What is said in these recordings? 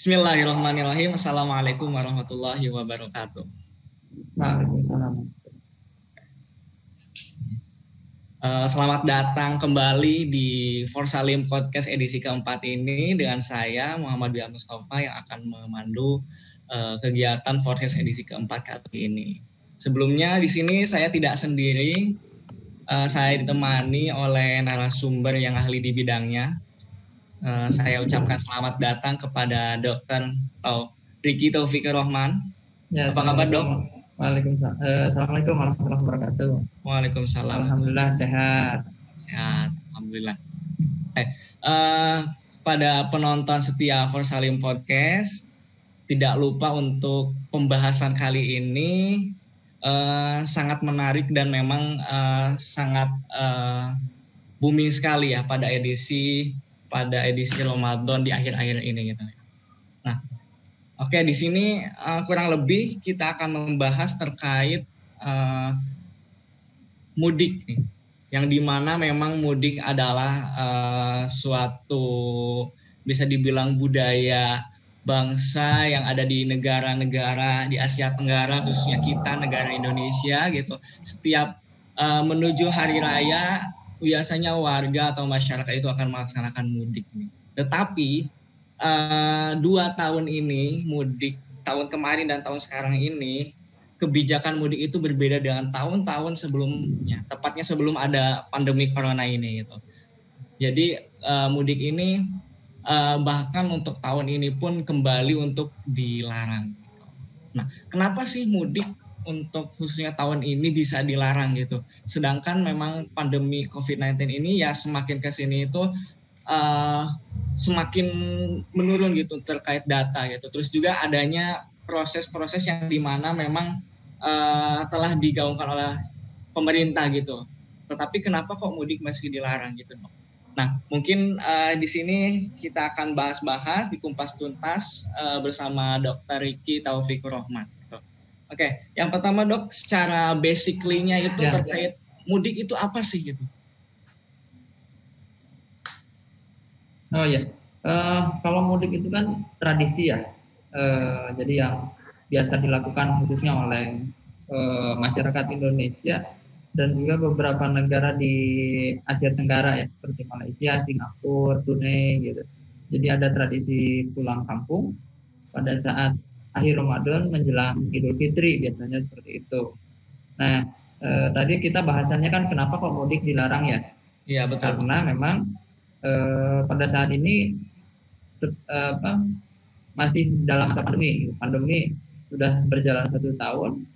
Bismillahirrahmanirrahim. Assalamualaikum warahmatullahi wabarakatuh. Waalaikumsalam. Selamat datang kembali di Forsalim Podcast edisi keempat ini dengan saya Muhammad Biar Mustafa yang akan memandu kegiatan Forhes edisi keempat kali ini. Sebelumnya di sini saya tidak sendiri, saya ditemani oleh narasumber yang ahli di bidangnya. Saya ucapkan selamat datang kepada Dr. Ricky Taufikur Rahman. Ya, apa kabar, Dok? Waalaikumsalam. Assalamualaikum warahmatullahi wabarakatuh. Waalaikumsalam. Alhamdulillah sehat. Sehat, alhamdulillah. Pada penonton setia Forsalim Podcast, tidak lupa untuk pembahasan kali ini sangat menarik dan memang sangat booming sekali ya pada edisi Ramadan di akhir-akhir ini gitu. Nah, oke, di sini kurang lebih kita akan membahas terkait mudik nih, yang dimana memang mudik adalah suatu bisa dibilang budaya bangsa yang ada di negara-negara di Asia Tenggara, khususnya kita negara Indonesia gitu. Setiap menuju hari raya biasanya warga atau masyarakat itu akan melaksanakan mudik nih. Tetapi 2 tahun ini mudik, tahun kemarin dan tahun sekarang ini, kebijakan mudik itu berbeda dengan tahun-tahun sebelumnya, tepatnya sebelum ada pandemi corona ini gitu. Jadi mudik ini bahkan untuk tahun ini pun kembali untuk dilarang gitu. Nah, kenapa sih mudik untuk khususnya tahun ini bisa dilarang gitu? Sedangkan memang pandemi COVID-19 ini ya semakin kesini itu semakin menurun gitu terkait data gitu. Terus juga adanya proses-proses yang dimana memang telah digaungkan oleh pemerintah gitu. Tetapi kenapa kok mudik masih dilarang gitu, Dok? Nah, mungkin di sini kita akan bahas-bahas di Kumpas Tuntas bersama Dr. Ricky Taufikur Rahman. Gitu. Oke, yang pertama, Dok, secara basically-nya itu terkait mudik itu apa sih gitu? Oh ya, kalau mudik itu kan tradisi ya, jadi yang biasa dilakukan khususnya oleh masyarakat Indonesia dan juga beberapa negara di Asia Tenggara ya, seperti Malaysia, Singapura, Brunei gitu. Jadi ada tradisi pulang kampung pada saat akhir Ramadan menjelang Idul Fitri, biasanya seperti itu. Nah, tadi kita bahasannya kan kenapa kok mudik dilarang ya? Iya, betul. Karena memang pada saat ini masih dalam masa pandemi. Pandemi sudah berjalan 1 tahun.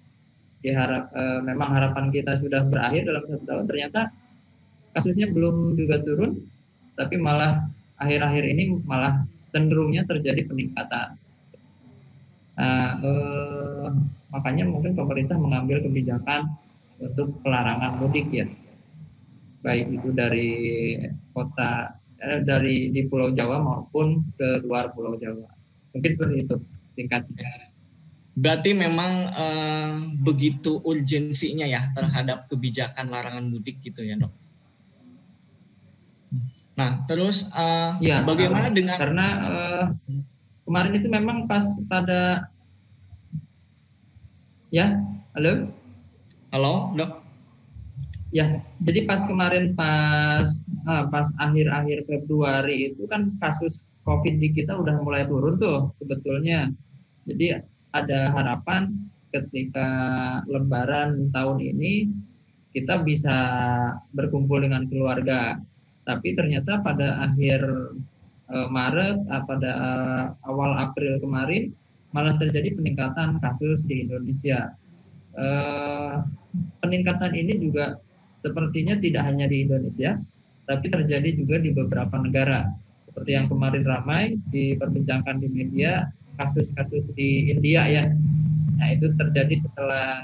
Memang harapan kita sudah berakhir dalam 1 tahun. Ternyata kasusnya belum juga turun, tapi malah akhir-akhir ini malah cenderungnya terjadi peningkatan. Makanya mungkin pemerintah mengambil kebijakan untuk pelarangan mudik ya, baik itu dari kota di Pulau Jawa maupun ke luar Pulau Jawa. Mungkin seperti itu tingkatnya. Berarti memang begitu urgensinya ya terhadap kebijakan larangan mudik gitu ya, Dok. Nah, terus bagaimana dengan karena kemarin itu memang pas pada halo, Dok. Ya, jadi pas kemarin pas akhir-akhir Februari itu kan kasus COVID di kita udah mulai turun tuh sebetulnya. Jadi ada harapan ketika Lebaran tahun ini kita bisa berkumpul dengan keluarga. Tapi ternyata pada akhir Maret, pada awal April kemarin malah terjadi peningkatan kasus di Indonesia. Peningkatan ini juga sepertinya tidak hanya di Indonesia, tapi terjadi juga di beberapa negara. Seperti yang kemarin ramai diperbincangkan di media, kasus-kasus di India ya. Nah, itu terjadi setelah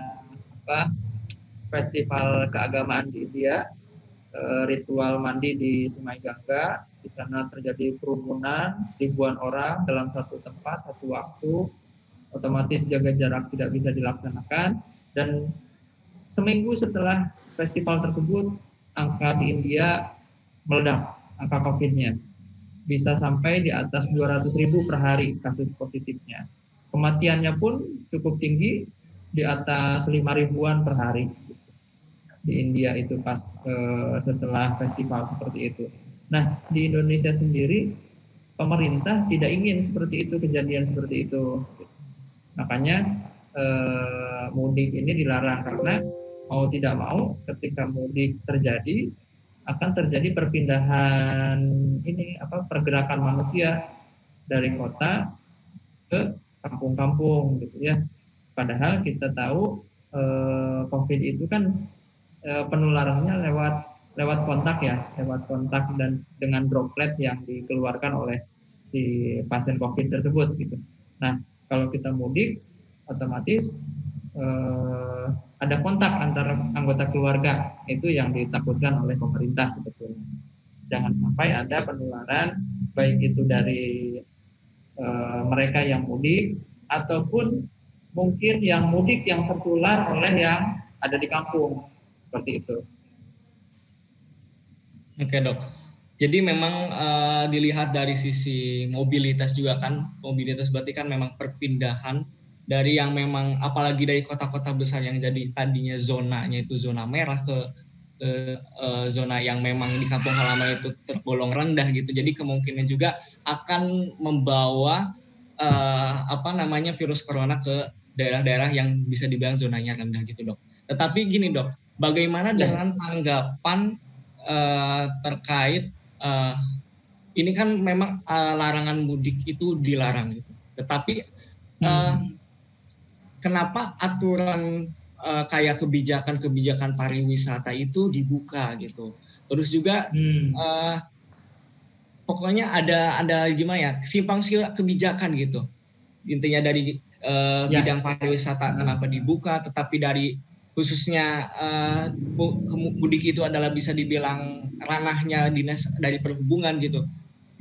festival keagamaan di India, ritual mandi di Sungai Gangga. Di sana terjadi kerumunan ribuan orang dalam satu tempat, satu waktu. Otomatis jaga jarak tidak bisa dilaksanakan, dan seminggu setelah festival tersebut angka di India meledak, angka COVID-nya. bisa sampai di atas 200.000 per hari kasus positifnya. Kematiannya pun cukup tinggi, di atas 5 ribuan per hari di India itu pas setelah festival seperti itu. Nah, di Indonesia sendiri pemerintah tidak ingin seperti itu, kejadian seperti itu. Makanya mudik ini dilarang, karena mau tidak mau ketika mudik terjadi akan terjadi perpindahan pergerakan manusia dari kota ke kampung-kampung gitu ya. Padahal kita tahu COVID itu kan penularannya lewat kontak ya, lewat kontak dan dengan droplet yang dikeluarkan oleh si pasien COVID tersebut gitu. Nah, kalau kita mudik otomatis ada kontak antar anggota keluarga, itu yang ditakutkan oleh pemerintah sebetulnya. Jangan sampai ada penularan baik itu dari mereka yang mudik ataupun mungkin yang mudik yang tertular oleh yang ada di kampung, seperti itu. Oke dok. Jadi memang dilihat dari sisi mobilitas juga kan, mobilitas berarti kan memang perpindahan dari yang memang apalagi dari kota-kota besar yang jadi tadinya zonanya itu zona merah ke zona yang memang di kampung halaman itu tergolong rendah gitu. Jadi kemungkinan juga akan membawa virus corona ke daerah-daerah yang bisa dibilang zonanya rendah gitu dok. Tetapi gini dok, bagaimana dengan tanggapan terkait ini kan memang larangan mudik itu dilarang gitu. Tetapi kenapa aturan kayak kebijakan pariwisata itu dibuka gitu? Terus juga pokoknya ada gimana ya, simpang siur kebijakan gitu. Intinya dari bidang pariwisata kenapa dibuka, tetapi dari khususnya mudik itu adalah bisa dibilang ranahnya dinas dari perhubungan gitu.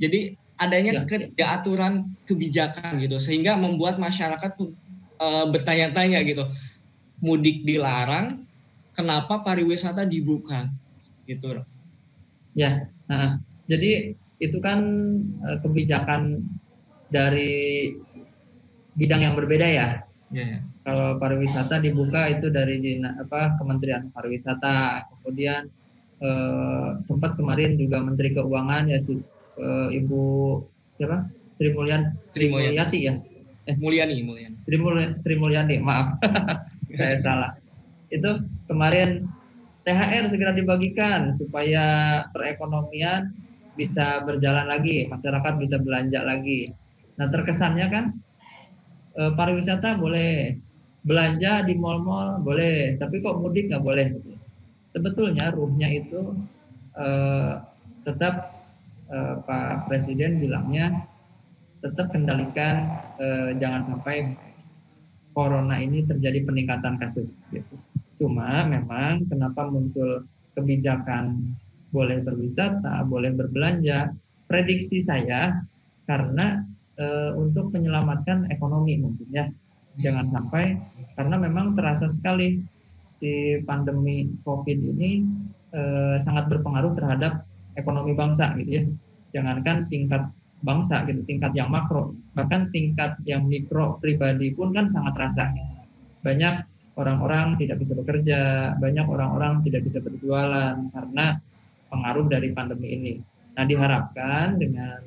Jadi adanya ketidakaturan kebijakan gitu, sehingga membuat masyarakat bertanya-tanya gitu, mudik dilarang, kenapa pariwisata dibuka gitu. Ya, jadi itu kan kebijakan dari bidang yang berbeda ya. Kalau pariwisata dibuka itu dari Kementerian Pariwisata, kemudian sempat kemarin juga Menteri Keuangan ya Ibu siapa? Sri Mulyati ya. Sri Mulyani, maaf. Saya salah. Itu kemarin THR segera dibagikan supaya perekonomian bisa berjalan lagi, masyarakat bisa belanja lagi. Nah, terkesannya kan pariwisata boleh, belanja di mal-mal boleh, tapi kok mudik nggak boleh. Sebetulnya ruhnya itu tetap Pak Presiden bilangnya tetap kendalikan, jangan sampai corona ini terjadi peningkatan kasus. Gitu. Cuma memang kenapa muncul kebijakan boleh berwisata, boleh berbelanja, prediksi saya karena untuk menyelamatkan ekonomi mungkin ya. Jangan sampai, karena memang terasa sekali si pandemi COVID ini sangat berpengaruh terhadap ekonomi bangsa gitu ya. Jangankan tingkat bangsa gitu, tingkat yang makro, bahkan tingkat yang mikro pribadi pun kan sangat terasa. Banyak orang-orang tidak bisa bekerja, banyak orang-orang tidak bisa berjualan karena pengaruh dari pandemi ini. Nah, diharapkan dengan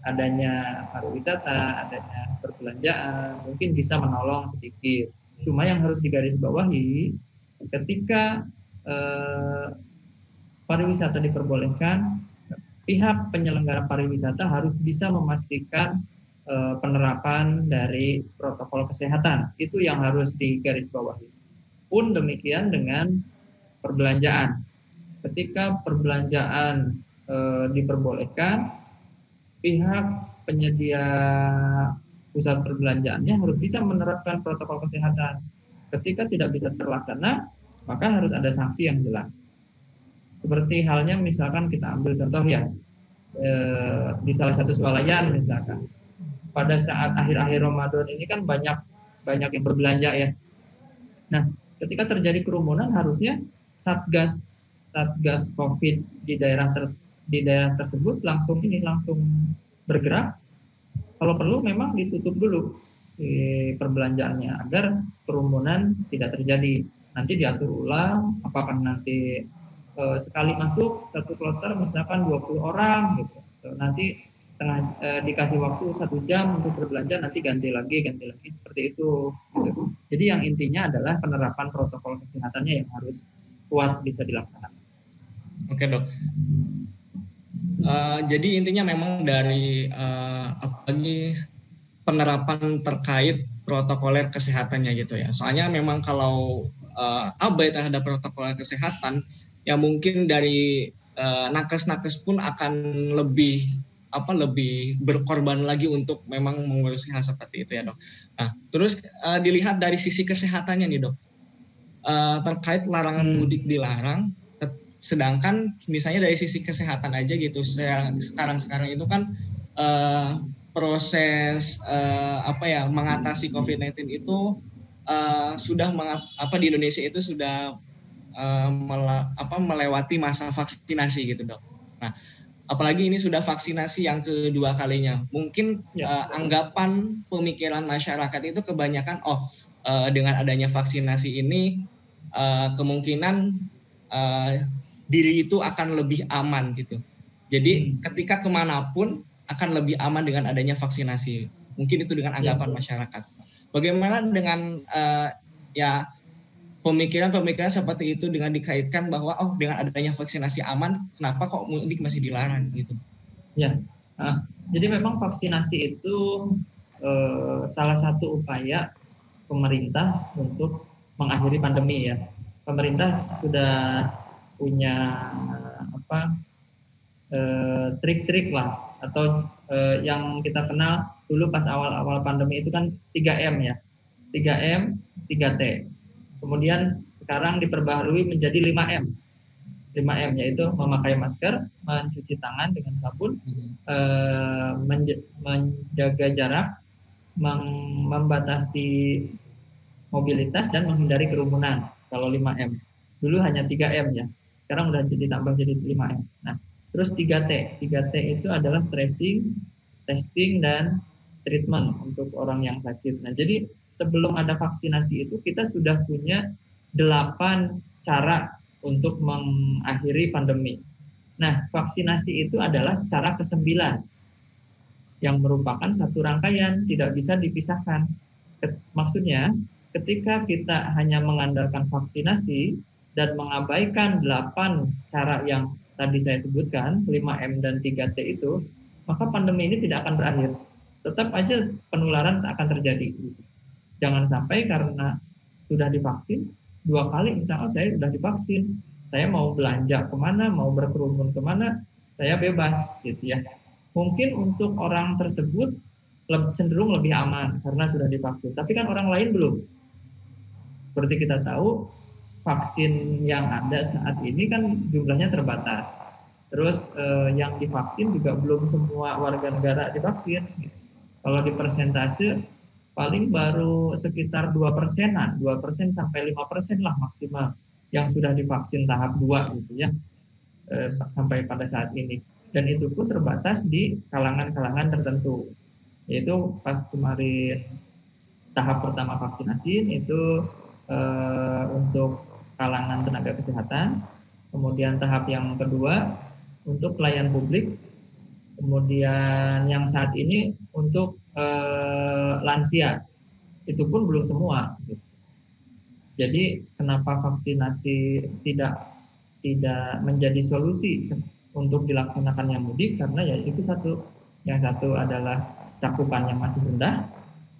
adanya pariwisata, adanya perbelanjaan, mungkin bisa menolong sedikit. Cuma yang harus digarisbawahi, ketika pariwisata diperbolehkan, pihak penyelenggara pariwisata harus bisa memastikan penerapan dari protokol kesehatan. Itu yang harus digarisbawahi. Pun demikian dengan perbelanjaan. Ketika perbelanjaan diperbolehkan, pihak penyedia pusat perbelanjaannya harus bisa menerapkan protokol kesehatan. Ketika tidak bisa terlaksana, maka harus ada sanksi yang jelas. Seperti halnya misalkan kita ambil contoh ya, di salah satu swalayan misalkan, pada saat akhir-akhir Ramadan ini kan banyak yang berbelanja ya. Nah, ketika terjadi kerumunan harusnya Satgas COVID di daerah di daerah tersebut langsung bergerak. Kalau perlu memang ditutup dulu si perbelanjaannya agar kerumunan tidak terjadi. Nanti diatur ulang apakah nanti sekali masuk satu kloter misalkan 20 orang gitu. Nanti dikasih waktu 1 jam untuk berbelanja, nanti ganti lagi seperti itu gitu. Jadi yang intinya adalah penerapan protokol kesehatannya yang harus kuat bisa dilaksanakan. Oke dok. Jadi intinya memang dari penerapan terkait protokoler kesehatannya gitu ya. Soalnya memang kalau abai terhadap protokoler kesehatan, ya mungkin dari nakes-nakes pun akan lebih berkorban lagi untuk memang mengurusi hal seperti itu ya dok. Nah, terus dilihat dari sisi kesehatannya nih dok, terkait larangan mudik dilarang, sedangkan misalnya dari sisi kesehatan aja gitu, sekarang itu kan proses mengatasi COVID-19 itu sudah di Indonesia itu sudah melewati masa vaksinasi gitu dok. Nah, apalagi ini sudah vaksinasi yang kedua kalinya. Mungkin anggapan pemikiran masyarakat itu kebanyakan dengan adanya vaksinasi ini kemungkinan diri itu akan lebih aman gitu. Jadi ketika kemanapun akan lebih aman dengan adanya vaksinasi. Mungkin itu dengan anggapan masyarakat. Bagaimana dengan pemikiran seperti itu dengan dikaitkan bahwa dengan adanya vaksinasi aman, kenapa kok mudik masih dilarang gitu? Ya, jadi memang vaksinasi itu salah satu upaya pemerintah untuk mengakhiri pandemi ya. Pemerintah sudah punya trik-trik lah, atau yang kita kenal dulu pas awal-awal pandemi itu kan 3M ya, 3M, 3T. Kemudian sekarang diperbaharui menjadi 5M. 5M yaitu memakai masker, mencuci tangan dengan sabun, menjaga jarak, membatasi mobilitas dan menghindari kerumunan. Kalau 5M. Dulu hanya 3M ya. Sekarang udah ditambah jadi 5M. Nah, terus 3T. 3T itu adalah tracing, testing, dan treatment untuk orang yang sakit. Nah, jadi sebelum ada vaksinasi itu kita sudah punya 8 cara untuk mengakhiri pandemi. Nah, vaksinasi itu adalah cara ke-9 yang merupakan satu rangkaian, tidak bisa dipisahkan. Maksudnya, ketika kita hanya mengandalkan vaksinasi dan mengabaikan 8 cara yang tadi saya sebutkan, 5M dan 3T itu, maka pandemi ini tidak akan berakhir. Tetap aja penularan akan terjadi. Jangan sampai karena sudah divaksin, 2 kali misalnya saya sudah divaksin, saya mau belanja kemana, mau berkerumun kemana, saya bebas gitu ya. Mungkin untuk orang tersebut cenderung lebih aman karena sudah divaksin, tapi kan orang lain belum. Seperti kita tahu, vaksin yang ada saat ini kan jumlahnya terbatas. Terus yang divaksin juga belum semua warga negara divaksin. Kalau di persentase paling baru sekitar 2%-an, 2% sampai 5% lah maksimal yang sudah divaksin tahap 2 gitu ya, sampai pada saat ini. Dan itu pun terbatas di kalangan-kalangan tertentu. Yaitu pas kemarin tahap pertama vaksinasi itu untuk kalangan tenaga kesehatan, kemudian tahap yang kedua untuk pelayan publik, kemudian yang saat ini untuk lansia, itu pun belum semua. Jadi kenapa vaksinasi tidak menjadi solusi untuk dilaksanakannya mudik? Karena ya itu yang satu adalah cakupan yang masih rendah,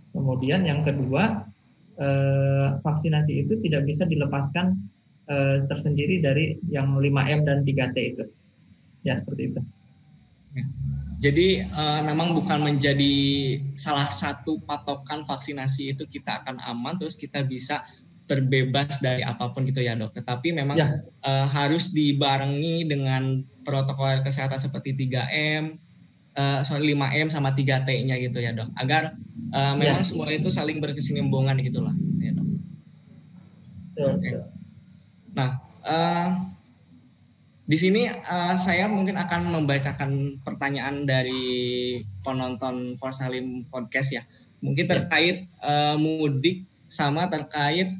kemudian yang kedua vaksinasi itu tidak bisa dilepaskan tersendiri dari yang 5M dan 3T itu. Ya seperti itu. Jadi memang bukan menjadi salah satu patokan vaksinasi itu kita akan aman terus kita bisa terbebas dari apapun gitu ya dok. Tetapi memang harus dibarengi dengan protokol kesehatan seperti 3M, 5M sama 3T-nya gitu ya dok. Agar memang semua itu saling berkesinambungan gitulah ya dok. Okay. Nah, Di sini saya mungkin akan membacakan pertanyaan dari penonton Forsalim Podcast ya. Mungkin terkait mudik sama terkait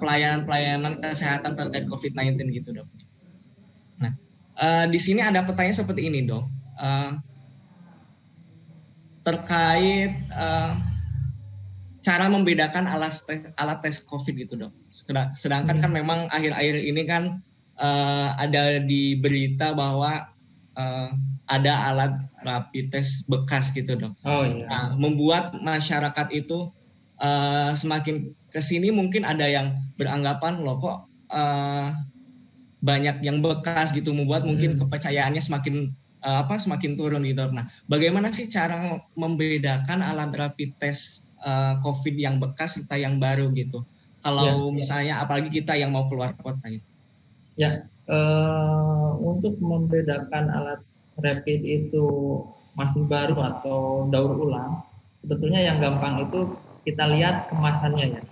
pelayanan-pelayanan kesehatan terkait COVID-19 gitu, Dok. Nah, di sini ada pertanyaan seperti ini, Dok. Terkait cara membedakan alat tes COVID gitu, Dok. Sedangkan kan memang akhir-akhir ini kan ada di berita bahwa ada alat rapid test bekas gitu, Dok. Oh iya. Nah, membuat masyarakat itu semakin kesini mungkin ada yang beranggapan loh kok banyak yang bekas gitu, membuat mungkin kepercayaannya semakin turun gitu. Nah, bagaimana sih cara membedakan alat rapid test COVID yang bekas serta yang baru gitu? Kalau misalnya apalagi kita yang mau keluar kota gitu. Ya, untuk membedakan alat rapid itu masih baru atau daur ulang, sebetulnya yang gampang itu kita lihat kemasannya ya.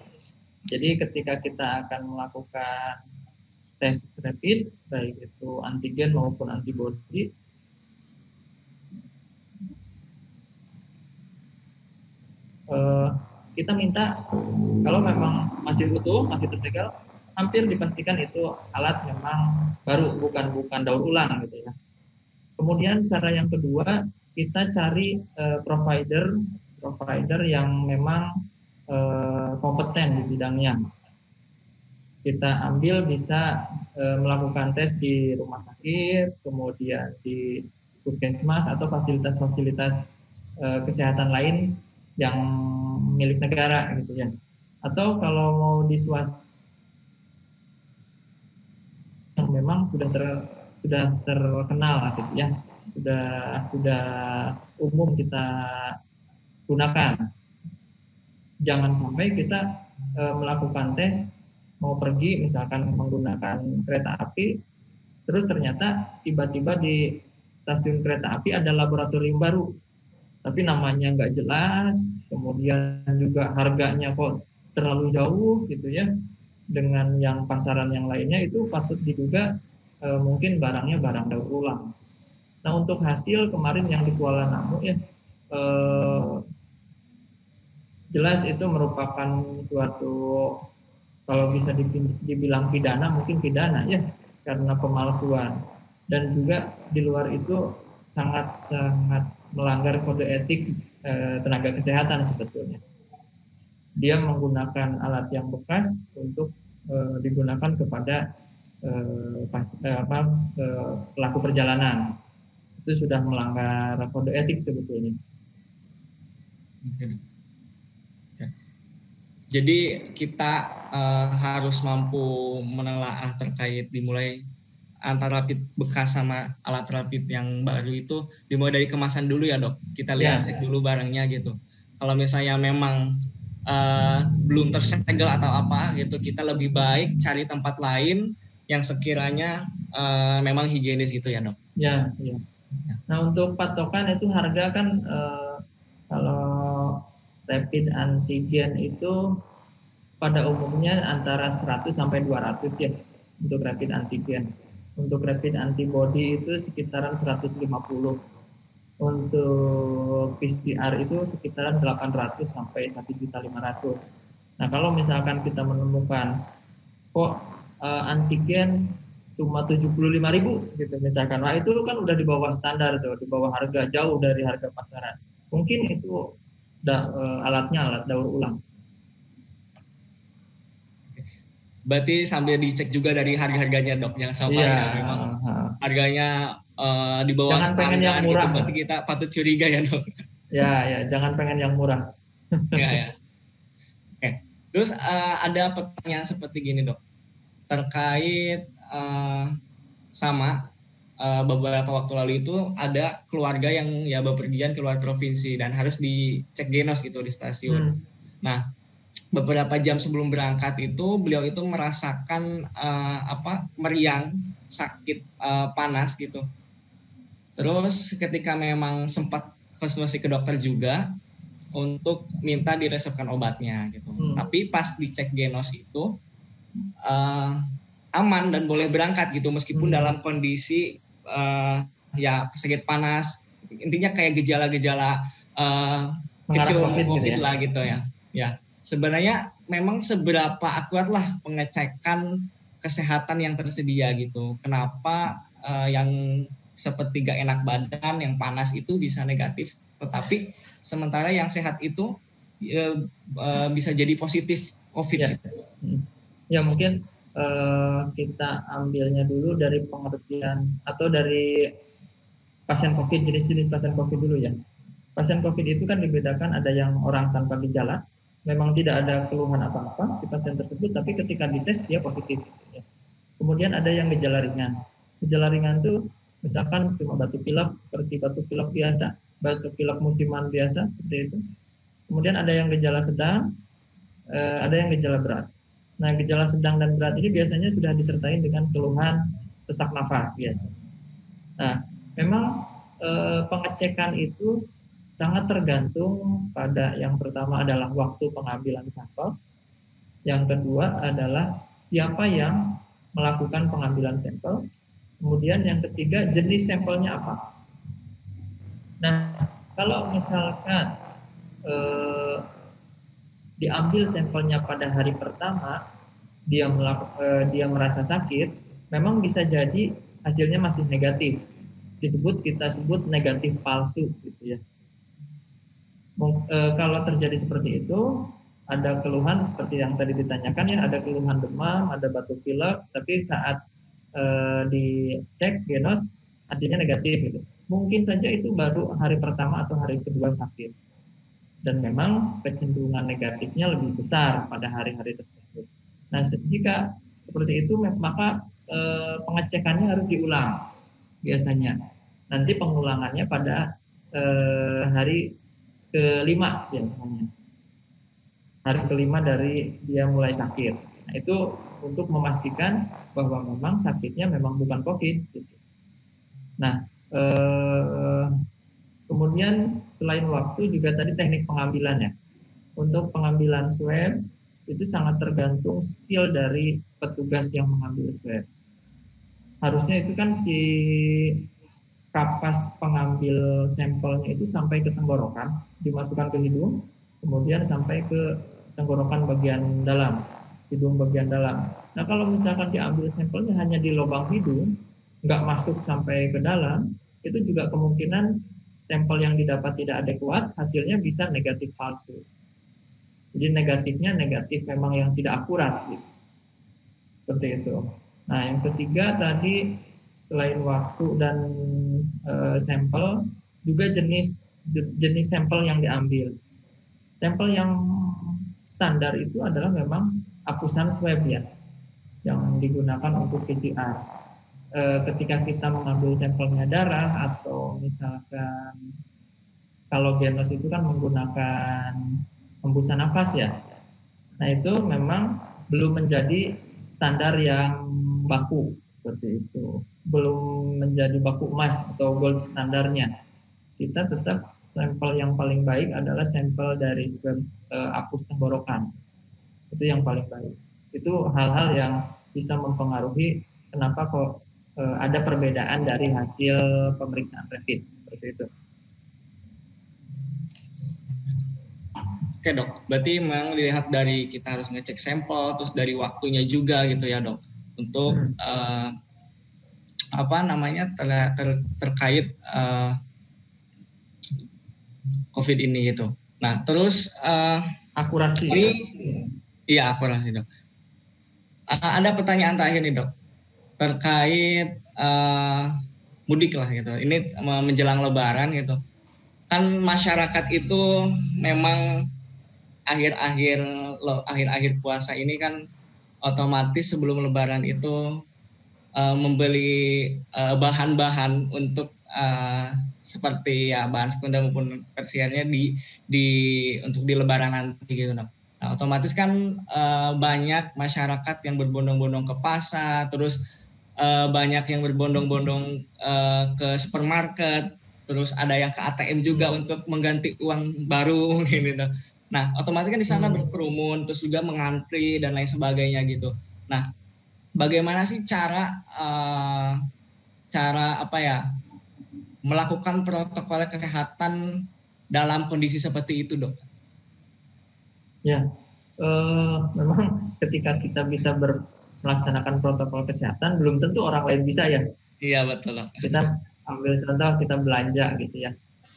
Jadi ketika kita akan melakukan tes rapid, baik itu antigen maupun antibody, kita minta kalau memang masih utuh, masih tersegel, hampir dipastikan itu alat memang baru, bukan daur ulang gitu ya. Kemudian cara yang kedua, kita cari provider yang memang kompeten di bidangnya. Kita ambil bisa melakukan tes di rumah sakit, kemudian di puskesmas atau fasilitas-fasilitas kesehatan lain yang milik negara gitu ya. Atau kalau mau di swasta yang memang sudah terkenal gitu ya, sudah umum kita gunakan. Jangan sampai kita melakukan tes mau pergi misalkan menggunakan kereta api, terus ternyata tiba-tiba di stasiun kereta api ada laboratorium baru, tapi namanya nggak jelas, kemudian juga harganya kok terlalu jauh gitu ya dengan yang pasaran yang lainnya, itu patut diduga mungkin barangnya barang daur ulang. Nah, untuk hasil kemarin yang di Kuala Namu ya, jelas itu merupakan suatu, kalau bisa dibilang pidana, mungkin pidana ya, karena pemalsuan. Dan juga di luar itu sangat melanggar kode etik tenaga kesehatan sebetulnya. Dia menggunakan alat yang bekas untuk digunakan kepada pelaku perjalanan. Itu sudah melanggar kode etik sebetulnya. Jadi kita harus mampu menelaah terkait dimulai antara rapid bekas sama alat rapid yang baru itu dimulai dari kemasan dulu ya, Dok. Kita lihat cek dulu barangnya gitu. Kalau misalnya memang belum tersegel atau apa gitu, kita lebih baik cari tempat lain yang sekiranya memang higienis gitu ya, Dok. Ya. Nah, untuk patokan itu harga kan kalau rapid antigen itu pada umumnya antara 100 sampai 200 ya untuk rapid antigen. Untuk rapid antibody itu sekitaran 150. Untuk PCR itu sekitaran 800 sampai 1.500.000. Nah, kalau misalkan kita menemukan kok antigen cuma 75.000 gitu misalkan, nah itu kan udah di bawah standar tuh, di bawah harga, jauh dari harga pasaran. Mungkin itu alatnya alat daur ulang. Berarti sambil dicek juga dari harga-harganya, Dok, yang sama ya memang harganya di bawah jangan standar yang murah, gitu, berarti kita patut curiga ya, Dok. Ya, jangan pengen yang murah. Ya. Oke. Terus ada pertanyaan seperti gini, Dok, terkait sama beberapa waktu lalu itu ada keluarga yang ya bepergian keluar provinsi dan harus dicek genos gitu di stasiun. Nah, beberapa jam sebelum berangkat itu beliau itu merasakan meriang, sakit, panas gitu. Terus ketika memang sempat konsultasi ke dokter juga untuk minta diresepkan obatnya gitu. Tapi pas dicek genos itu aman dan boleh berangkat gitu meskipun dalam kondisi ya sakit panas, intinya kayak gejala-gejala kecil COVID lah gitu ya. Ya, sebenarnya memang seberapa akurat lah pengecekan kesehatan yang tersedia gitu. Kenapa yang seperti gak enak badan, yang panas itu bisa negatif, tetapi sementara yang sehat itu bisa jadi positif COVID. Ya, gitu. Ya mungkin kita ambilnya dulu dari pengertian atau dari pasien COVID, jenis-jenis pasien COVID dulu ya. Pasien COVID itu kan dibedakan, ada yang orang tanpa gejala, memang tidak ada keluhan apa-apa si pasien tersebut, tapi ketika dites dia positif. Ya. Kemudian ada yang gejala ringan. Gejala ringan itu misalkan cuma batuk pilek, seperti batuk pilek biasa, batuk pilek musiman biasa, seperti itu. Kemudian ada yang gejala sedang, ada yang gejala berat. Nah, gejala sedang dan berat ini biasanya sudah disertai dengan keluhan sesak nafas biasa. Nah, memang pengecekan itu sangat tergantung pada yang pertama adalah waktu pengambilan sampel, yang kedua adalah siapa yang melakukan pengambilan sampel, kemudian yang ketiga jenis sampelnya apa. Nah, kalau misalkan diambil sampelnya pada hari pertama, dia merasa sakit, memang bisa jadi hasilnya masih negatif. Kita sebut negatif palsu gitu ya. Kalau terjadi seperti itu, ada keluhan seperti yang tadi ditanyakan ya, ada keluhan demam, ada batuk pilek, tapi saat dicek genos hasilnya negatif gitu. Mungkin saja itu baru hari pertama atau hari kedua sakit. Dan memang kecenderungan negatifnya lebih besar pada hari-hari tersebut. Nah, jika seperti itu, maka pengecekannya harus diulang biasanya. Nanti pengulangannya pada hari kelima biasanya. Hari kelima dari dia mulai sakit. Nah, itu untuk memastikan bahwa memang sakitnya memang bukan COVID. Gitu. Nah, kemudian selain waktu juga tadi teknik pengambilannya. Untuk pengambilan swab itu sangat tergantung skill dari petugas yang mengambil swab. Harusnya itu kan si kapas pengambil sampelnya itu sampai ke tenggorokan, dimasukkan ke hidung, kemudian sampai ke tenggorokan bagian dalam, hidung bagian dalam. Nah, kalau misalkan diambil sampelnya hanya di lubang hidung, nggak masuk sampai ke dalam, itu juga kemungkinan sampel yang didapat tidak adekuat, hasilnya bisa negatif palsu. Jadi negatifnya negatif memang yang tidak akurat. Gitu. Seperti itu. Nah, yang ketiga tadi selain waktu dan sampel, juga jenis sampel yang diambil. Sampel yang standar itu adalah memang akusan swab ya, yang digunakan untuk PCR. Ketika kita mengambil sampelnya darah atau misalkan kalau genos itu kan menggunakan hembusan nafas ya. Nah, itu memang belum menjadi standar yang baku seperti itu. Belum menjadi baku emas atau gold standarnya. Kita tetap sampel yang paling baik adalah sampel dari swab apus tenggorokan. Itu yang paling baik. Itu hal-hal yang bisa mempengaruhi kenapa kok ada perbedaan dari hasil pemeriksaan rapid seperti itu. Oke dok, berarti memang dilihat dari kita harus ngecek sampel, terus dari waktunya juga gitu ya dok, untuk terkait COVID ini gitu. Nah terus akurasi. Ini, iya akurasi dok. Ada pertanyaan terakhir nih dok. Terkait mudik lah gitu. Ini menjelang Lebaran gitu. Kan masyarakat itu memang akhir-akhir puasa ini kan otomatis sebelum Lebaran itu membeli bahan-bahan untuk seperti ya bahan sekunder maupun tersiernya untuk di Lebaran nanti gitu dok. Nah, otomatis kan banyak masyarakat yang berbondong-bondong ke pasar, terus banyak yang berbondong-bondong ke supermarket, terus ada yang ke ATM juga untuk mengganti uang baru gitu. Nah, otomatis kan di sana berkerumun, terus juga mengantri dan lain sebagainya gitu. Nah, bagaimana sih cara apa ya melakukan protokol kesehatan dalam kondisi seperti itu, Dok? Ya, memang ketika kita bisa melaksanakan protokol kesehatan, belum tentu orang lain bisa ya. Iya, betul, Dok. Kita ambil contoh, kita belanja gitu ya.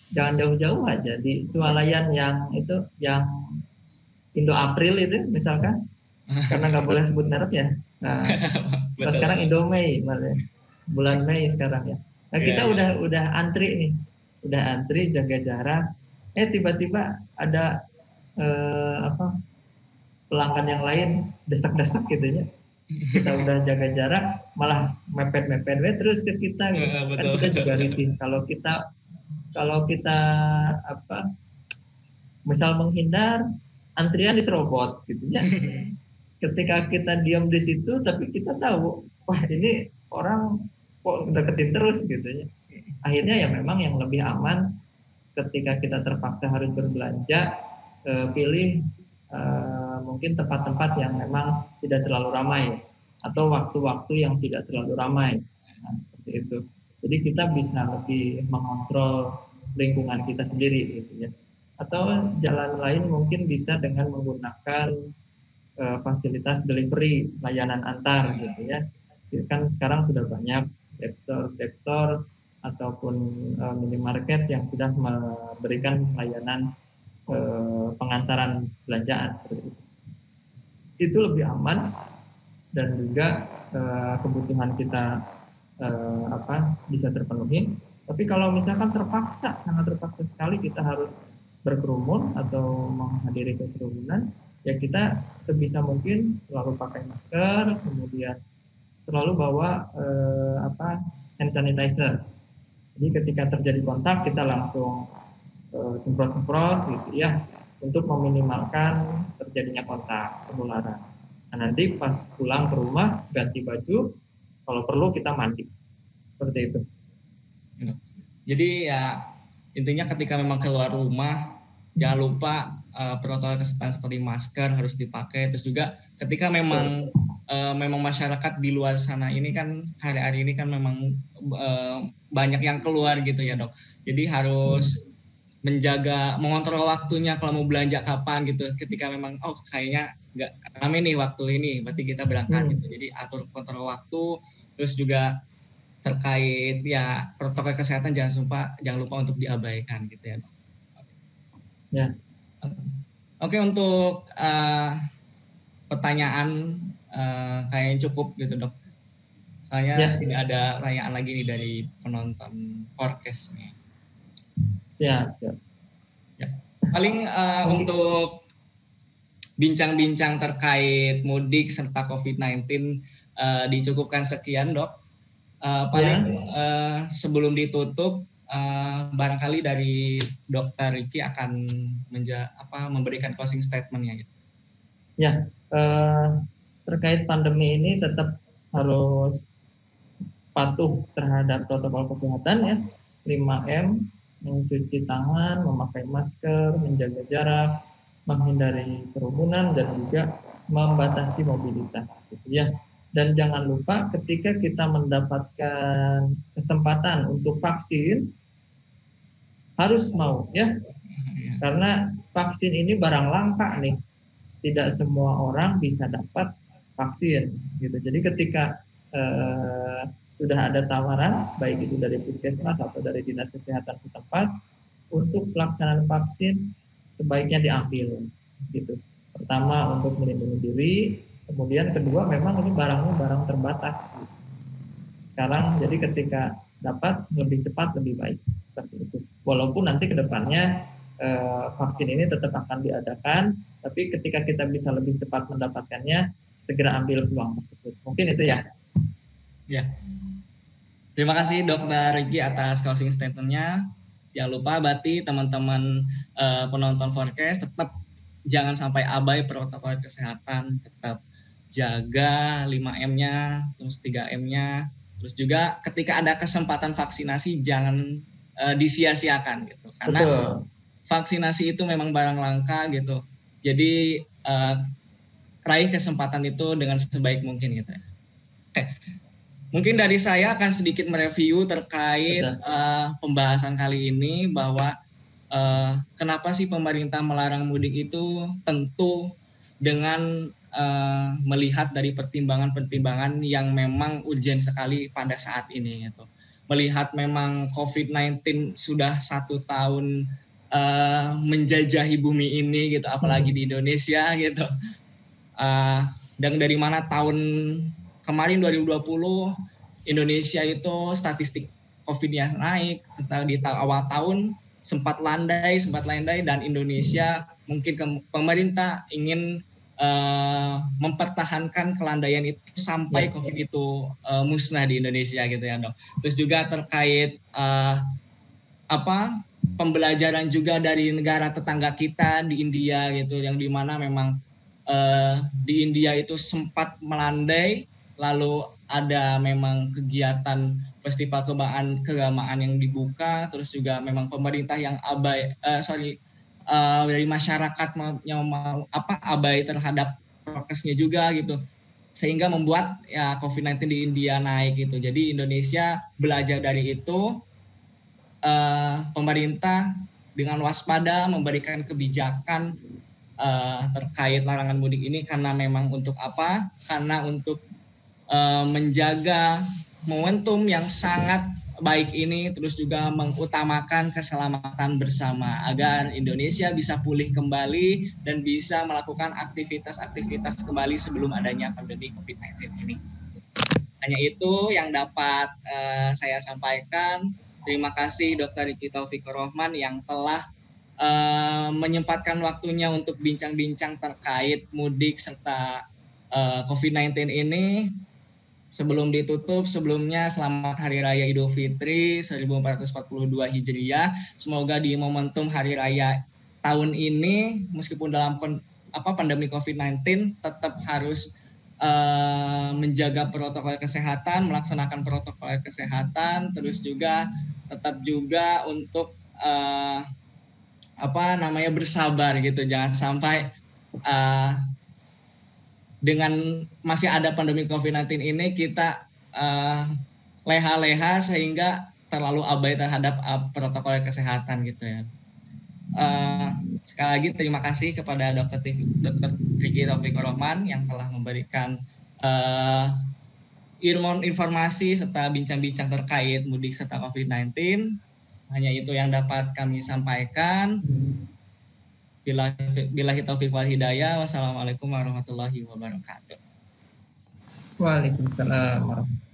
Jangan jauh-jauh aja di swalayan yang Indo April itu misalkan, karena nggak boleh sebut merek ya. Nah, sekarang Indomei, bulan Mei sekarang ya. Nah, kita udah antri jaga jarak. Tiba-tiba ada pelanggan yang lain desak-desak gitu ya. Kita udah jaga jarak, malah mepet-mepet terus ke kita. Gitu. Kan kita juga risih. Kalau kita misal menghindar, antrian diserobot gitu ya. Ketika kita diam di situ, tapi kita tahu, wah ini orang kok deketin terus gitu ya. Akhirnya ya memang yang lebih aman ketika kita terpaksa harus berbelanja, pilih mungkin tempat-tempat yang memang tidak terlalu ramai atau waktu-waktu yang tidak terlalu ramai. Nah, seperti itu. Jadi kita bisa lebih mengontrol lingkungan kita sendiri gitu ya. Atau jalan lain mungkin bisa dengan menggunakan fasilitas delivery, layanan antar gitu ya. Kan sekarang sudah banyak web store ataupun minimarket yang sudah memberikan layanan pengantaran belanjaan. Itu lebih aman dan juga kebutuhan kita bisa terpenuhi. Tapi kalau misalkan sangat terpaksa sekali kita harus berkerumun atau menghadiri kerumunan, ya kita sebisa mungkin selalu pakai masker, kemudian selalu bawa hand sanitizer. Jadi ketika terjadi kontak kita langsung semprot-semprot gitu ya, untuk meminimalkan terjadinya kontak penularan. Nah, nanti pas pulang ke rumah ganti baju, kalau perlu kita mandi. Seperti itu. Jadi ya intinya ketika memang keluar rumah jangan lupa protokol kesehatan seperti masker harus dipakai. Terus juga ketika memang masyarakat di luar sana ini kan hari-hari ini kan memang banyak yang keluar gitu ya, Dok. Jadi harus mengontrol waktunya kalau mau belanja kapan gitu. Ketika memang kayaknya nggak rame nih waktu ini, berarti kita berangkat gitu. Jadi atur kontrol waktu, terus juga terkait ya protokol kesehatan jangan lupa untuk diabaikan gitu ya, Dok. Ya. Oke, untuk pertanyaan kayaknya cukup gitu, Dok. Saya tidak ada pertanyaan lagi nih dari penonton forecast nih. Siap. Ya. Paling untuk bincang-bincang terkait mudik serta COVID-19 dicukupkan sekian, Dok. Paling sebelum ditutup barangkali dari Dr. Ricky akan memberikan closing statement-nya gitu. Ya, terkait pandemi ini tetap harus patuh terhadap protokol kesehatan ya, 5M, mencuci tangan, memakai masker, menjaga jarak, menghindari kerumunan dan juga membatasi mobilitas gitu ya. Dan jangan lupa ketika kita mendapatkan kesempatan untuk vaksin harus mau ya. Karena vaksin ini barang langka nih. Tidak semua orang bisa dapat vaksin gitu. Jadi ketika sudah ada tawaran baik itu dari puskesmas atau dari dinas kesehatan setempat untuk pelaksanaan vaksin sebaiknya diambil gitu. Pertama untuk melindungi diri, kemudian kedua memang ini barang terbatas. Gitu. Sekarang jadi ketika dapat lebih cepat lebih baik seperti itu. Walaupun nanti kedepannya vaksin ini tetap akan diadakan, tapi ketika kita bisa lebih cepat mendapatkannya, segera ambil peluang tersebut. Mungkin itu ya. Ya. Terima kasih Dr. Ricky atas closing statement-nya. Jangan lupa berarti teman-teman penonton forecast tetap jangan sampai abai protokol kesehatan, tetap jaga 5M-nya, terus 3M-nya, terus juga ketika ada kesempatan vaksinasi jangan disia-siakan gitu. Karena vaksinasi itu memang barang langka gitu. Jadi raih kesempatan itu dengan sebaik mungkin gitu ya. Mungkin dari saya akan sedikit mereview terkait pembahasan kali ini bahwa kenapa sih pemerintah melarang mudik itu, tentu dengan melihat dari pertimbangan-pertimbangan yang memang urgent sekali pada saat ini gitu. Melihat memang COVID-19 sudah 1 tahun menjajahi bumi ini gitu, apalagi di Indonesia gitu. Dan dari mana tahun kemarin 2020 Indonesia itu statistik COVID-nya naik, di awal tahun sempat landai dan Indonesia mungkin pemerintah ingin mempertahankan kelandaian itu sampai COVID itu musnah di Indonesia gitu ya dok. Terus juga terkait pembelajaran juga dari negara tetangga kita di India gitu, yang dimana memang di India itu sempat melandai, lalu ada memang kegiatan festival keagamaan yang dibuka, terus juga memang pemerintah yang dari masyarakat yang abai terhadap prokesnya juga gitu, sehingga membuat ya COVID-19 di India naik gitu. Jadi Indonesia belajar dari itu, pemerintah dengan waspada memberikan kebijakan terkait larangan mudik ini karena memang untuk apa? Karena untuk menjaga momentum yang sangat baik ini, terus juga mengutamakan keselamatan bersama agar Indonesia bisa pulih kembali dan bisa melakukan aktivitas-aktivitas kembali sebelum adanya pandemi COVID-19 ini. Hanya itu yang dapat saya sampaikan. Terima kasih Dr. Riki Taufikur Rahman yang telah menyempatkan waktunya untuk bincang-bincang terkait mudik serta COVID-19 ini. Sebelum ditutup, sebelumnya selamat Hari Raya Idul Fitri 1442 Hijriah. Semoga di momentum Hari Raya tahun ini, meskipun dalam pandemi COVID-19, tetap harus menjaga protokol kesehatan, melaksanakan protokol kesehatan, terus juga tetap juga untuk bersabar gitu. Jangan sampai dengan masih ada pandemi COVID-19 ini kita leha-leha sehingga terlalu abai terhadap protokol kesehatan gitu ya. Sekali lagi terima kasih kepada Dr. Riki Taufikur Rahman yang telah memberikan informasi serta bincang-bincang terkait mudik serta COVID-19. Hanya itu yang dapat kami sampaikan. Billahi taufiq wal hidayah. Wassalamualaikum warahmatullahi wabarakatuh. Waalaikumsalam warahmatullahi wabarakatuh.